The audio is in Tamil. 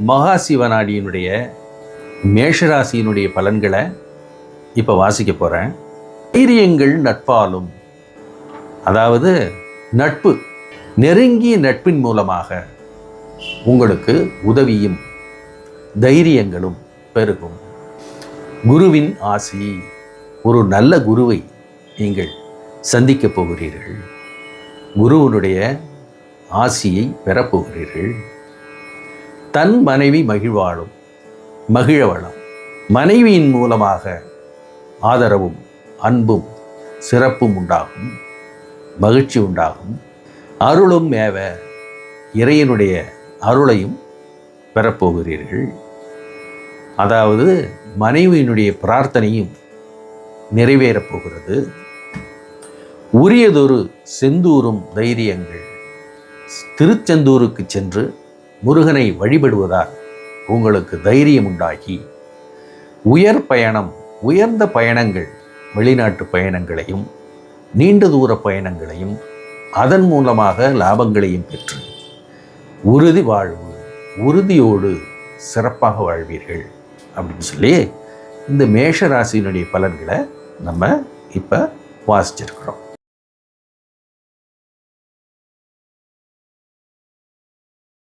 மகா சிவநாடியினுடைய மேஷராசியினுடைய பலன்களை இப்போ வாசிக்க போகிறேன். தைரியங்கள் நட்பாலும், அதாவது நட்பு, நெருங்கிய நட்பின் மூலமாக உங்களுக்கு உதவியும் தைரியங்களும் பெருகும். குருவின் ஆசி, ஒரு நல்ல குருவை நீங்கள் சந்திக்கப் போகிறீர்கள். குருவனுடைய ஆசியை பெறப்போகிறீர்கள். தன் மனைவி மகிழவளம், மனைவியின் மூலமாக ஆதரவும் அன்பும் சிறப்பும் உண்டாகும், மகிழ்ச்சி உண்டாகும். அருளும் மேவ, இறைவனுடைய அருளையும் பெறப்போகிறீர்கள். அதாவது மனைவியினுடைய பிரார்த்தனையும் நிறைவேறப் போகிறது. உரியதொரு செந்தூரும் தைரியங்கள், திருச்செந்தூருக்கு சென்று முருகனை வழிபடுவதால் உங்களுக்கு தைரியம் உண்டாகி உயர்ந்த பயணங்கள், வெளிநாட்டு பயணங்களையும் நீண்ட தூர பயணங்களையும் அதன் மூலமாக லாபங்களையும் பெற்று உறுதியோடு சிறப்பாக வாழ்வீர்கள் அப்படின்னு சொல்லி இந்த மேஷ ராசியினுடைய பலன்களை நம்ம இப்போ வாசிச்சிருக்கிறோம்.